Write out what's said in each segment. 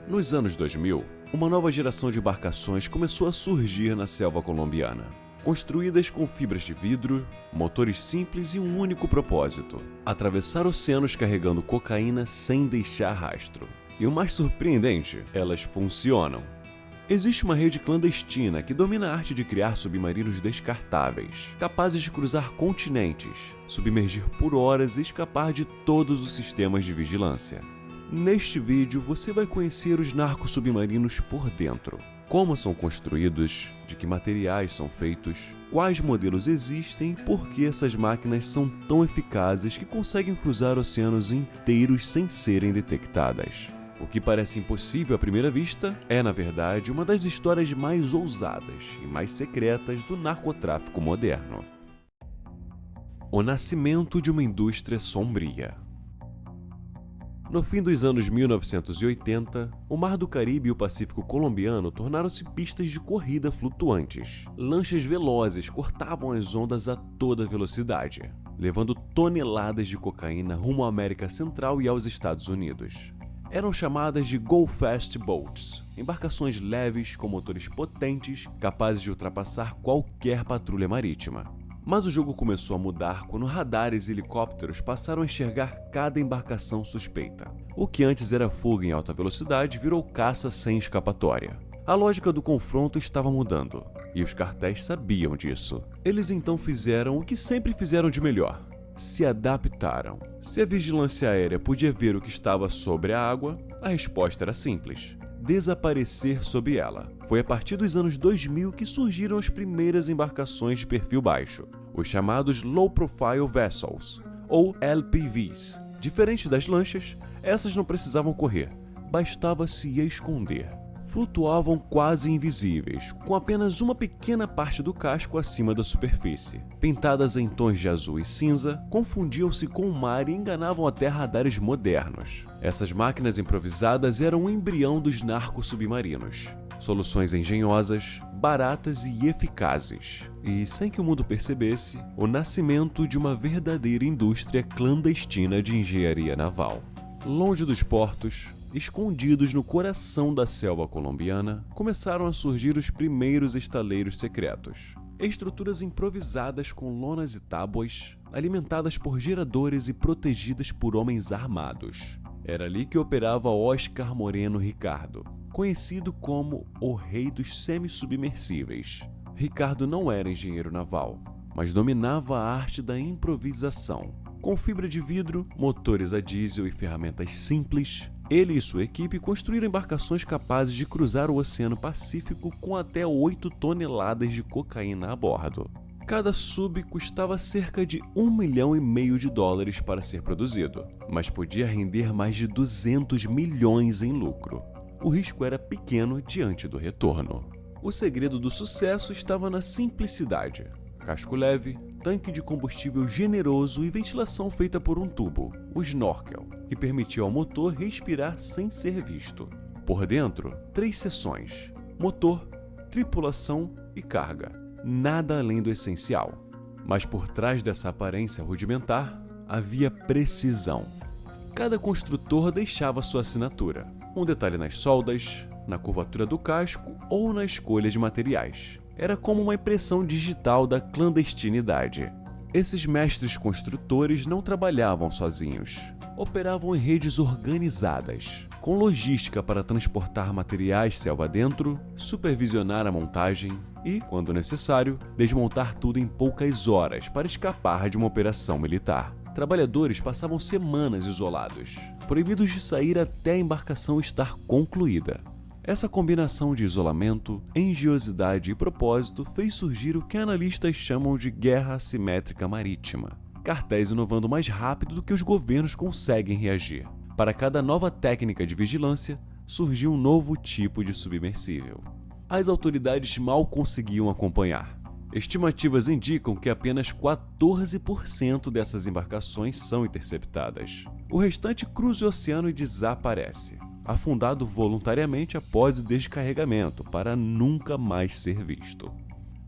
Nos anos 2000, uma nova geração de embarcações começou a surgir na selva colombiana, construídas com fibras de vidro, motores simples e um único propósito: atravessar oceanos carregando cocaína sem deixar rastro. E o mais surpreendente, elas funcionam. Existe uma rede clandestina que domina a arte de criar submarinos descartáveis, capazes de cruzar continentes, submergir por horas e escapar de todos os sistemas de vigilância. Neste vídeo você vai conhecer os narcosubmarinos por dentro. Como são construídos, de que materiais são feitos, quais modelos existem e por que essas máquinas são tão eficazes que conseguem cruzar oceanos inteiros sem serem detectadas. O que parece impossível à primeira vista é, na verdade, uma das histórias mais ousadas e mais secretas do narcotráfico moderno. O nascimento de uma indústria sombria. No fim dos anos 1980, o Mar do Caribe e o Pacífico colombiano tornaram-se pistas de corrida flutuantes. Lanchas velozes cortavam as ondas a toda velocidade, levando toneladas de cocaína rumo à América Central e aos Estados Unidos. Eram chamadas de Go Fast Boats, embarcações leves com motores potentes, capazes de ultrapassar qualquer patrulha marítima. Mas o jogo começou a mudar quando radares e helicópteros passaram a enxergar cada embarcação suspeita. O que antes era fuga em alta velocidade virou caça sem escapatória. A lógica do confronto estava mudando, e os cartéis sabiam disso. Eles então fizeram o que sempre fizeram de melhor: se adaptaram. Se a vigilância aérea podia ver o que estava sobre a água, a resposta era simples: desaparecer sob ela. Foi a partir dos anos 2000 que surgiram as primeiras embarcações de perfil baixo, os chamados Low Profile Vessels, ou LPVs. Diferente das lanchas, essas não precisavam correr, bastava se esconder. Flutuavam quase invisíveis, com apenas uma pequena parte do casco acima da superfície. Pintadas em tons de azul e cinza, confundiam-se com o mar e enganavam até radares modernos. Essas máquinas improvisadas eram o embrião dos narcosubmarinos. Soluções engenhosas, baratas e eficazes. E, sem que o mundo percebesse, o nascimento de uma verdadeira indústria clandestina de engenharia naval. Longe dos portos, escondidos no coração da selva colombiana, começaram a surgir os primeiros estaleiros secretos. Estruturas improvisadas com lonas e tábuas, alimentadas por geradores e protegidas por homens armados. Era ali que operava Oscar Moreno Ricardo, conhecido como o Rei dos Semissubmersíveis. Ricardo não era engenheiro naval, mas dominava a arte da improvisação. Com fibra de vidro, motores a diesel e ferramentas simples, ele e sua equipe construíram embarcações capazes de cruzar o Oceano Pacífico com até 8 toneladas de cocaína a bordo. Cada sub custava cerca de $1,5 milhão para ser produzido, mas podia render mais de 200 milhões em lucro. O risco era pequeno diante do retorno. O segredo do sucesso estava na simplicidade: casco leve, tanque de combustível generoso e ventilação feita por um tubo, o snorkel, que permitia ao motor respirar sem ser visto. Por dentro, 3 seções: motor, tripulação e carga. Nada além do essencial. Mas por trás dessa aparência rudimentar, havia precisão. Cada construtor deixava sua assinatura, um detalhe nas soldas, na curvatura do casco ou na escolha de materiais. Era como uma impressão digital da clandestinidade. Esses mestres construtores não trabalhavam sozinhos. Operavam em redes organizadas, com logística para transportar materiais selva dentro, supervisionar a montagem e, quando necessário, desmontar tudo em poucas horas para escapar de uma operação militar. Trabalhadores passavam semanas isolados, proibidos de sair até a embarcação estar concluída. Essa combinação de isolamento, engenhosidade e propósito fez surgir o que analistas chamam de guerra assimétrica marítima. Cartéis inovando mais rápido do que os governos conseguem reagir. Para cada nova técnica de vigilância, surgiu um novo tipo de submersível. As autoridades mal conseguiam acompanhar. Estimativas indicam que apenas 14% dessas embarcações são interceptadas. O restante cruza o oceano e desaparece, afundado voluntariamente após o descarregamento para nunca mais ser visto.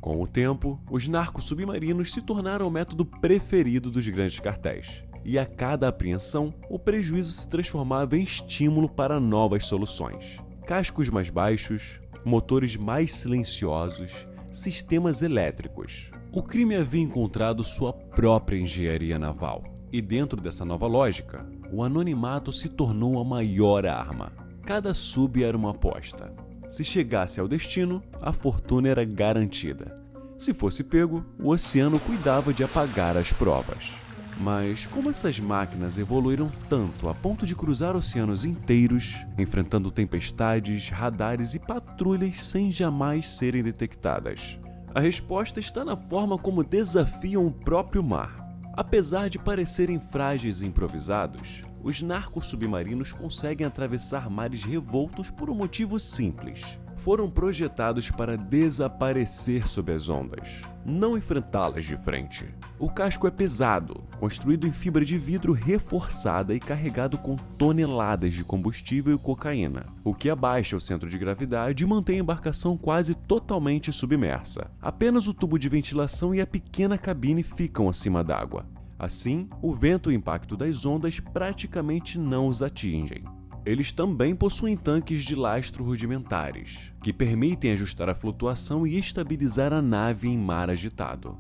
Com o tempo, os narcosubmarinos se tornaram o método preferido dos grandes cartéis, e a cada apreensão, o prejuízo se transformava em estímulo para novas soluções. cascos mais baixos, motores mais silenciosos, sistemas elétricos. O crime havia encontrado sua própria engenharia naval. E dentro dessa nova lógica, o anonimato se tornou a maior arma. Cada sub era uma aposta. Se chegasse ao destino, a fortuna era garantida. Se fosse pego, o oceano cuidava de apagar as provas. Mas como essas máquinas evoluíram tanto a ponto de cruzar oceanos inteiros, enfrentando tempestades, radares e patrulhas sem jamais serem detectadas? A resposta está na forma como desafiam o próprio mar. Apesar de parecerem frágeis e improvisados, os narcos submarinos conseguem atravessar mares revoltos por um motivo simples. Foram projetados para desaparecer sob as ondas, não enfrentá-las de frente. O casco é pesado, construído em fibra de vidro reforçada e carregado com toneladas de combustível e cocaína, o que abaixa o centro de gravidade e mantém a embarcação quase totalmente submersa. Apenas o tubo de ventilação e a pequena cabine ficam acima d'água. Assim, o vento e o impacto das ondas praticamente não os atingem. Eles também possuem tanques de lastro rudimentares, que permitem ajustar a flutuação e estabilizar a nave em mar agitado.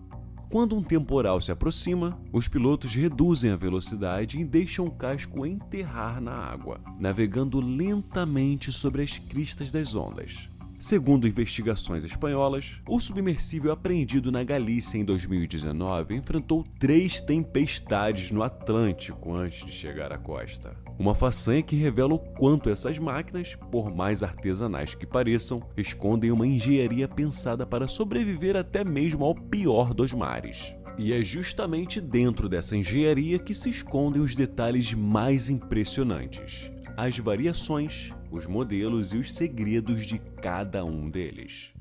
Quando um temporal se aproxima, os pilotos reduzem a velocidade e deixam o casco enterrar na água, navegando lentamente sobre as cristas das ondas. Segundo investigações espanholas, o submersível apreendido na Galícia em 2019 enfrentou 3 tempestades no Atlântico antes de chegar à costa. Uma façanha que revela o quanto essas máquinas, por mais artesanais que pareçam, escondem uma engenharia pensada para sobreviver até mesmo ao pior dos mares. E é justamente dentro dessa engenharia que se escondem os detalhes mais impressionantes: as variações, os modelos e os segredos de cada um deles.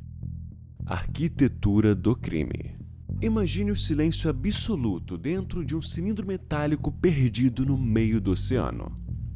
Arquitetura do crime. Imagine o silêncio absoluto dentro de um cilindro metálico perdido no meio do oceano.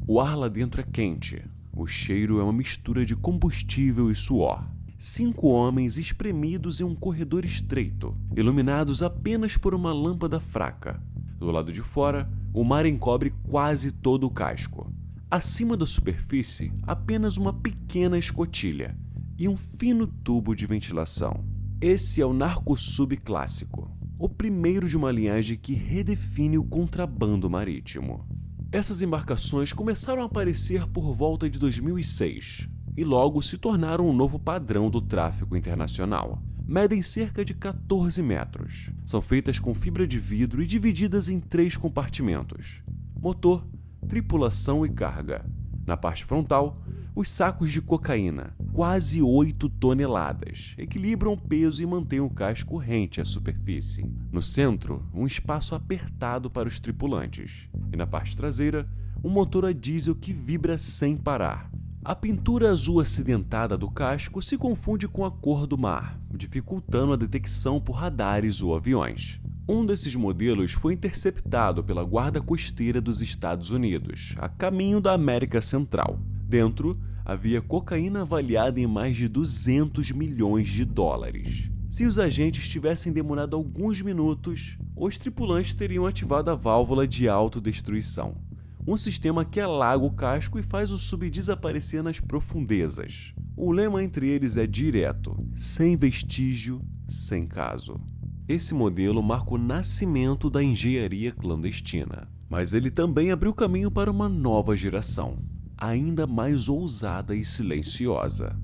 O ar lá dentro é quente. O cheiro é uma mistura de combustível e suor. 5 homens espremidos em um corredor estreito, iluminados apenas por uma lâmpada fraca. Do lado de fora, o mar encobre quase todo o casco. Acima da superfície, apenas uma pequena escotilha e um fino tubo de ventilação. Esse é o narcosub clássico, o primeiro de uma linhagem que redefine o contrabando marítimo. Essas embarcações começaram a aparecer por volta de 2006 e logo se tornaram um novo padrão do tráfico internacional. Medem cerca de 14 metros, são feitas com fibra de vidro e divididas em 3 compartimentos: motor, tripulação e carga. Na parte frontal, os sacos de cocaína, quase 8 toneladas, equilibram o peso e mantêm o casco rente à superfície. No centro, um espaço apertado para os tripulantes. E na parte traseira, um motor a diesel que vibra sem parar. A pintura azul acidentada do casco se confunde com a cor do mar, dificultando a detecção por radares ou aviões. Um desses modelos foi interceptado pela Guarda Costeira dos Estados Unidos, a caminho da América Central. Dentro, havia cocaína avaliada em mais de 200 milhões de dólares. Se os agentes tivessem demorado alguns minutos, os tripulantes teriam ativado a válvula de autodestruição, um sistema que alaga o casco e faz o sub desaparecer nas profundezas. O lema entre eles é direto: sem vestígio, sem caso. Esse modelo marca o nascimento da engenharia clandestina, mas ele também abriu caminho para uma nova geração, ainda mais ousada e silenciosa.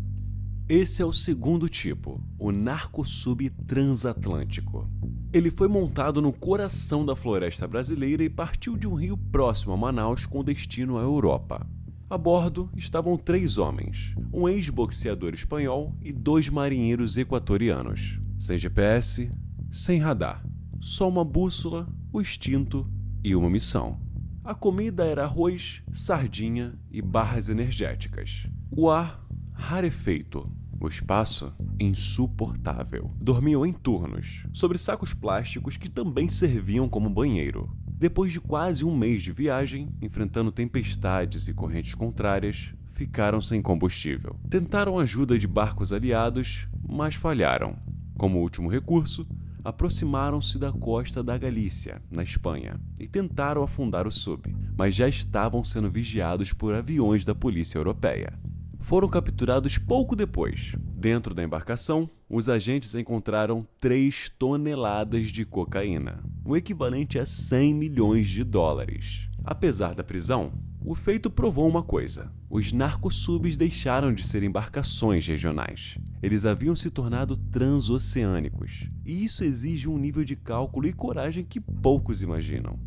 Esse é o segundo tipo, o narcosub transatlântico. Ele foi montado no coração da floresta brasileira e partiu de um rio próximo a Manaus com destino à Europa. A bordo estavam 3 homens, um ex-boxeador espanhol e 2 marinheiros equatorianos, sem GPS, sem radar, só uma bússola, o instinto e uma missão. A comida era arroz, sardinha e barras energéticas. O ar, rarefeito. O espaço, insuportável. Dormiam em turnos, sobre sacos plásticos que também serviam como banheiro. Depois de quase um mês de viagem, enfrentando tempestades e correntes contrárias, ficaram sem combustível. Tentaram ajuda de barcos aliados, mas falharam. Como último recurso, aproximaram-se da costa da Galícia, na Espanha, e tentaram afundar o sub, mas já estavam sendo vigiados por aviões da polícia europeia. foram capturados pouco depois. Dentro da embarcação, os agentes encontraram 3 toneladas de cocaína, o equivalente a 100 milhões de dólares. Apesar da prisão, o feito provou uma coisa: os narcossubs deixaram de ser embarcações regionais. Eles haviam se tornado transoceânicos, e isso exige um nível de cálculo e coragem que poucos imaginam.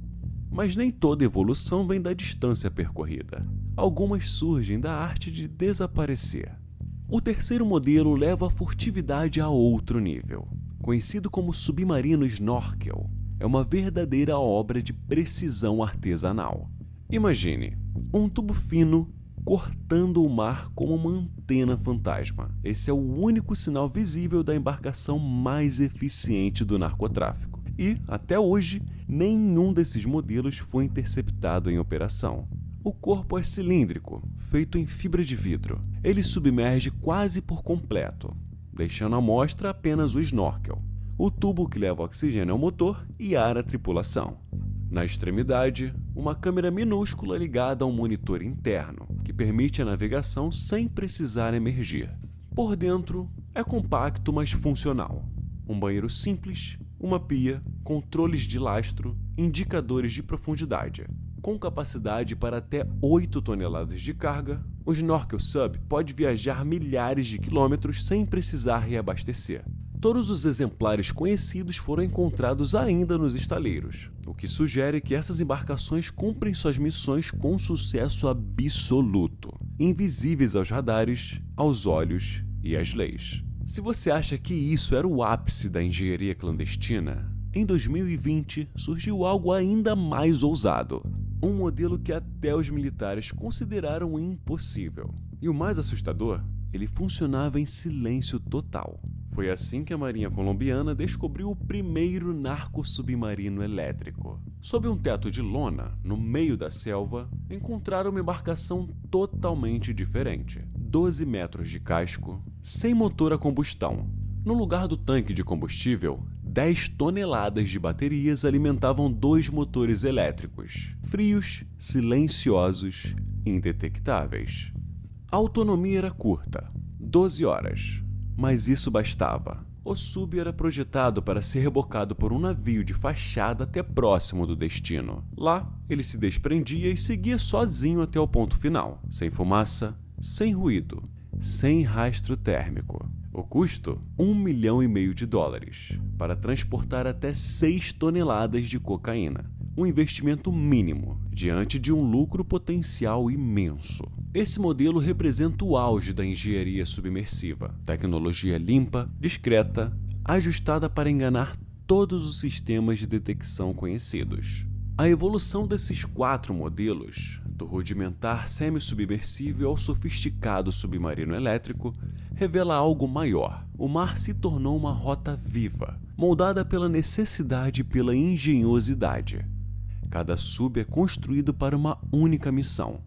Mas nem toda evolução vem da distância percorrida. Algumas surgem da arte de desaparecer. O terceiro modelo leva a furtividade a outro nível. Conhecido como submarino snorkel, é uma verdadeira obra de precisão artesanal. Imagine um tubo fino cortando o mar como uma antena fantasma. Esse é o único sinal visível da embarcação mais eficiente do narcotráfico. E, até hoje, nenhum desses modelos foi interceptado em operação. O corpo é cilíndrico, feito em fibra de vidro. Ele submerge quase por completo, deixando à mostra apenas o snorkel, o tubo que leva oxigênio ao motor e ar à tripulação. Na extremidade, uma câmera minúscula ligada a um monitor interno, que permite a navegação sem precisar emergir. Por dentro, é compacto, mas funcional. Um banheiro simples, uma pia, controles de lastro, indicadores de profundidade. Com capacidade para até 8 toneladas de carga, o Snorkel Sub pode viajar milhares de quilômetros sem precisar reabastecer. Todos os exemplares conhecidos foram encontrados ainda nos estaleiros, o que sugere que essas embarcações cumprem suas missões com sucesso absoluto, invisíveis aos radares, aos olhos e às leis. Se você acha que isso era o ápice da engenharia clandestina, em 2020 surgiu algo ainda mais ousado. Um modelo que até os militares consideraram impossível. E o mais assustador, ele funcionava em silêncio total. Foi assim que a Marinha Colombiana descobriu o primeiro narco-submarino elétrico. Sob um teto de lona, no meio da selva, encontraram uma embarcação totalmente diferente. 12 metros de casco, sem motor a combustão. No lugar do tanque de combustível, 10 toneladas de baterias alimentavam 2 motores elétricos, frios, silenciosos, indetectáveis. A autonomia era curta, 12 horas, mas isso bastava. O sub era projetado para ser rebocado por um navio de fachada até próximo do destino. Lá, ele se desprendia e seguia sozinho até o ponto final, sem fumaça, sem ruído, sem rastro térmico. O custo, $1,5 milhão de dólares, para transportar até 6 toneladas de cocaína. Um investimento mínimo, diante de um lucro potencial imenso. Esse modelo representa o auge da engenharia submersiva. Tecnologia limpa, discreta, ajustada para enganar todos os sistemas de detecção conhecidos. A evolução desses 4 modelos, do rudimentar semi-submersível ao sofisticado submarino elétrico, revela algo maior. O mar se tornou uma rota viva, moldada pela necessidade e pela engenhosidade. Cada sub é construído para uma única missão,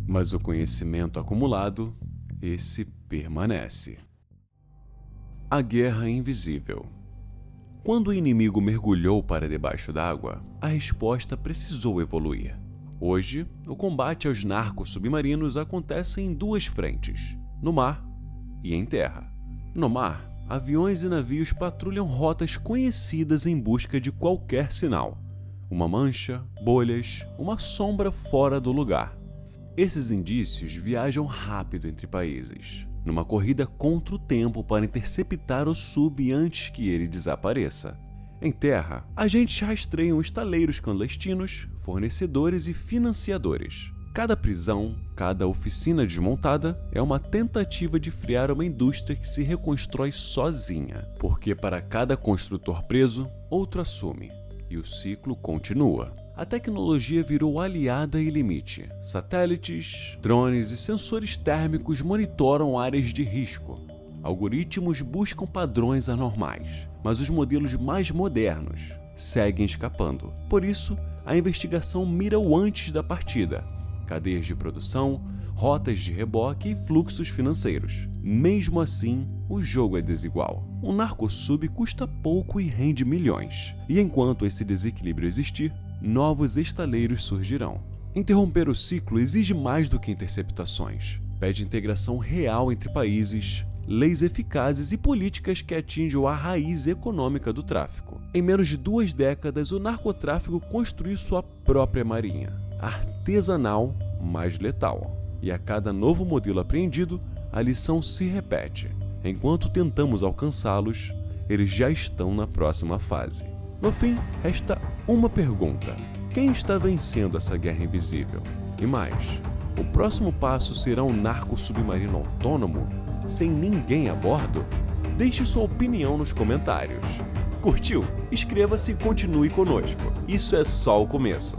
mas o conhecimento acumulado, esse permanece. A Guerra Invisível. Quando o inimigo mergulhou para debaixo d'água, a resposta precisou evoluir. Hoje, o combate aos narcos submarinos acontece em 2 frentes, no mar e em terra. No mar, aviões e navios patrulham rotas conhecidas em busca de qualquer sinal. Uma mancha, bolhas, uma sombra fora do lugar. Esses indícios viajam rápido entre países, numa corrida contra o tempo para interceptar o sub antes que ele desapareça. Em terra, agentes rastreiam estaleiros clandestinos, fornecedores e financiadores. Cada prisão, cada oficina desmontada é uma tentativa de frear uma indústria que se reconstrói sozinha, porque para cada construtor preso, outro assume, e o ciclo continua. A tecnologia virou aliada e limite. Satélites, drones e sensores térmicos monitoram áreas de risco. Algoritmos buscam padrões anormais, mas os modelos mais modernos seguem escapando. Por isso, a investigação mira o antes da partida: cadeias de produção, rotas de reboque e fluxos financeiros. Mesmo assim, o jogo é desigual. Um narcosub custa pouco e rende milhões. E enquanto esse desequilíbrio existir, novos estaleiros surgirão. Interromper o ciclo exige mais do que interceptações. Pede integração real entre países, leis eficazes e políticas que atinjam a raiz econômica do tráfico. Em menos de 2 décadas, o narcotráfico construiu sua própria marinha, artesanal, mas letal. E a cada novo modelo apreendido, a lição se repete. Enquanto tentamos alcançá-los, eles já estão na próxima fase. No fim, resta uma pergunta: quem está vencendo essa guerra invisível? E mais, o próximo passo será um narco submarino autônomo, sem ninguém a bordo? Deixe sua opinião nos comentários. Curtiu? Inscreva-se e continue conosco. Isso é só o começo.